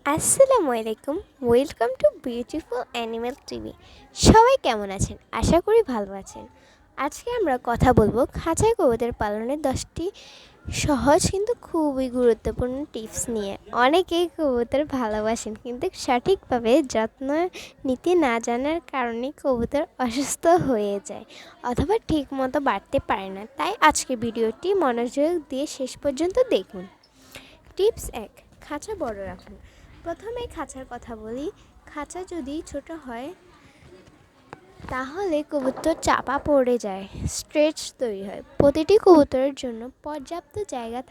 আসসালামু আলাইকুম। Welcome to beautiful animal TV. সবাই কেমন আছেন? আশা করি ভালো আছেন। আজকে আমরা কথা বলবো খাঁচায় কবুতর পালনের 10টি সহজ কিন্তু খুবই গুরুত্বপূর্ণ টিপস নিয়ে। অনেকেই কবুতর ভালোবাসেন কিন্তু সঠিকভাবে যত্ন নিতে না জানার কারণে কবুতর অসুস্থ হয়ে যায় অথবা ঠিকমতো বাড়তে পারে না। তাই আজকে ভিডিওটি মনোযোগ দিয়ে শেষ পর্যন্ত দেখুন। টিপস 1, খাঁচা বড় রাখুন। প্রথমে খাঁচার কথা বলি। খাঁচা যদি ছোট হয় তাহলে কবুতর চাপা পড়ে যায়, স্ট্রেচ তৈরি হয়। প্রতিটি কবুতরের জন্য পর্যাপ্ত জায়গা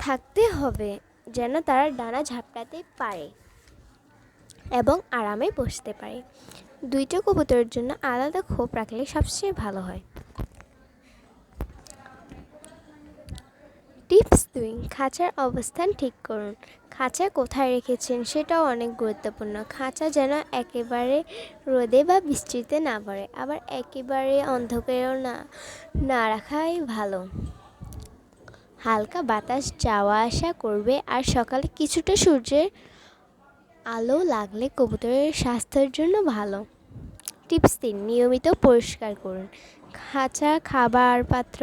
থাকতে হবে যেন তারা ডানা ঝাপটাতে পারে এবং আরামে বসতে পারে। দুইটা কবুতরের জন্য আলাদা খোপ রাখলে সবচেয়ে ভালো হয়। টিপস 2, খাঁচার অবস্থান ঠিক করুন। খাঁচা কোথায় রেখেছেন সেটাও অনেক গুরুত্বপূর্ণ। খাঁচা যেন একেবারে রোদে বা বৃষ্টিতে না পড়ে, আবার একেবারে অন্ধকারেও না রাখাই ভালো। হালকা বাতাস যাওয়া আসা করবে আর সকালে কিছুটা সূর্যের আলো লাগলে কবুতরের স্বাস্থ্যের জন্য ভালো। টিপস 3, নিয়মিত পরিষ্কার করুন। খাঁচা, খাবার পাত্র,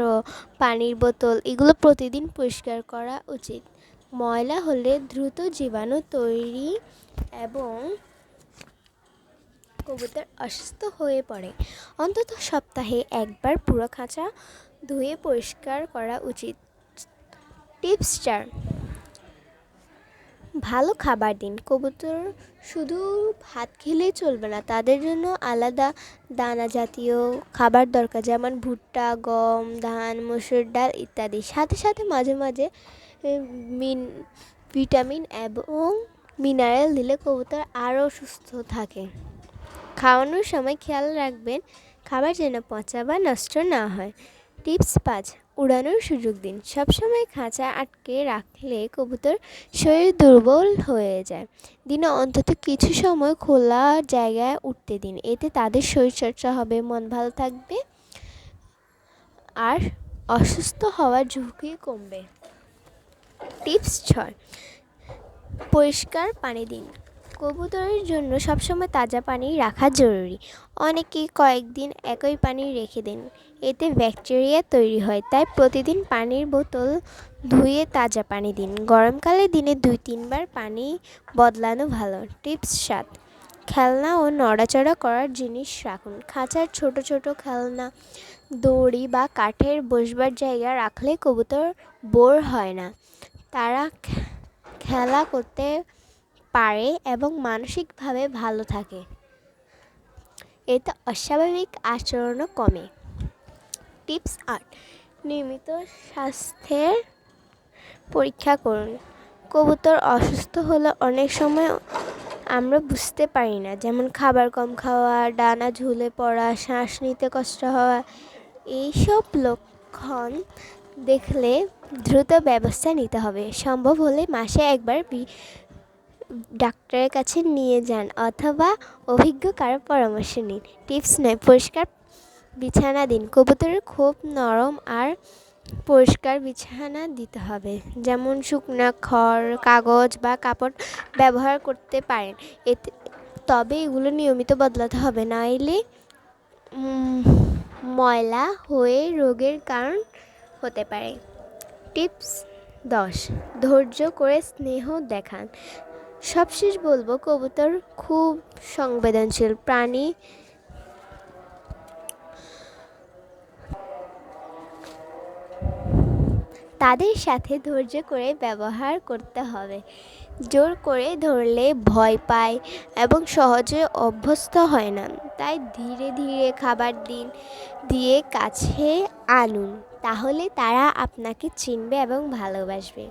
পানির বোতল এগুলো প্রতিদিন পরিষ্কার করা উচিত। ময়লা হলে দ্রুত জীবাণু তৈরি এবং কবুতর অসুস্থ হয়ে পড়ে। অন্তত সপ্তাহে একবার পুরো খাঁচা ধুয়ে পরিষ্কার করা উচিত। টিপস 4, ভালো খাবার দিন। কবুতর শুধু ভাত খেলেই চলবে না, তাদের জন্য আলাদা দানা জাতীয় খাবার দরকার, যেমন ভুট্টা, গম, ধান, মসুর ডাল ইত্যাদি। সাথে সাথে মাঝে মাঝে ভিটামিন এবং মিনারেল দিলে কবুতর আরও সুস্থ থাকে। খাওয়ানোর সময় খেয়াল রাখবেন খাবার যেন পচা বা নষ্ট না হয়। টিপস 5, উড়ানোর সুযোগ দিন। সবসময় খাঁচা আটকে রাখলে কবুতর শরীর দুর্বল হয়ে যায়। দিনে অন্তত কিছু সময় খোলা জায়গায় উঠতে দিন, এতে তাদের শরীরচর্চা হবে, মন ভালো থাকবে আর অসুস্থ হওয়ার ঝুঁকি কমবে। টিপস 6, পরিষ্কার পানি দিন। কবুতরের জন্য সবসময় তাজা পানি রাখা জরুরি। অনেকে কয়েকদিন একই পানি রেখে দেন, এতে ব্যাকটেরিয়া তৈরি হয়। তাই প্রতিদিন পানির বোতল ধুয়ে তাজা পানি দিন। গরমকালে দিনে 2-3 বার পানি বদলানো ভালো। টিপস 7, খেলনা ও নড়াচড়া করার জিনিস রাখুন। খাঁচার ছোট ছোট খেলনা, দড়ি বা কাঠের বসবার জায়গা রাখলে কবুতর বোর হয় না। তারা খেলা করতে পারে এবং মানসিকভাবে ভালো থাকে। এতে অস্বাভাবিক আচরণও কমে। টিপস 8, নিয়মিত স্বাস্থ্যের পরীক্ষা করুন। কবুতর অসুস্থ হলে অনেক সময় আমরা বুঝতে পারি না, যেমন খাবার কম খাওয়া, ডানা ঝুলে পড়া, শ্বাস নিতে কষ্ট হওয়া। এইসব লক্ষণ দেখলে দ্রুত ব্যবস্থা নিতে হবে। সম্ভব হলে মাসে একবার ডাক্তারের কাছে নিয়ে যান অথবা অভিজ্ঞ কারো পরামর্শ নিন। টিপস 9, পরিষ্কার বিছানা দিন। কবুতরের খুব নরম আর পরিষ্কার বিছানা দিতে হবে, যেমন শুকনা খড়, কাগজ বা কাপড় ব্যবহার করতে পারেন। তবে এগুলো নিয়মিত বদলাতে হবে, নইলে ময়লা হয়ে রোগের কারণ হতে পারে। টিপস 10, ধৈর্য করে স্নেহ দেখান। সবশেষ বলবো, কবুতর খুব সংবেদনশীল প্রাণী। তাদের সাথে ধৈর্য করে ব্যবহার করতে হবে। জোর করে ধরলে ভয় পায় এবং সহজে অভ্যস্ত হয় না। তাই ধীরে ধীরে খাবার দিয়ে কাছে আনুন, তাহলে তারা আপনাকে চিনবে এবং ভালোবাসবে।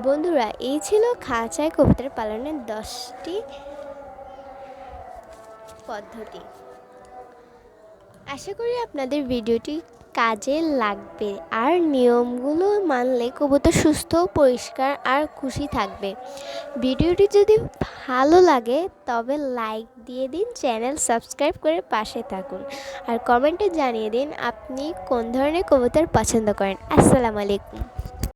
বন্ধুরা, এই ছিল খাঁচায় কবুতর পালনের 10টি পদ্ধতি। আশা করি আপনাদের ভিডিওটি কাজে লাগবে আর নিয়মগুলো মানলে কবুতর সুস্থ, পরিষ্কার আর খুশি থাকবে। ভিডিওটি যদি ভালো লাগে তবে লাইক দিয়ে দিন, চ্যানেল সাবস্ক্রাইব করে পাশে থাকুন আর কমেন্টে জানিয়ে দিন আপনি কোন ধরনের কবুতর পছন্দ করেন। আসসালামু আলাইকুম।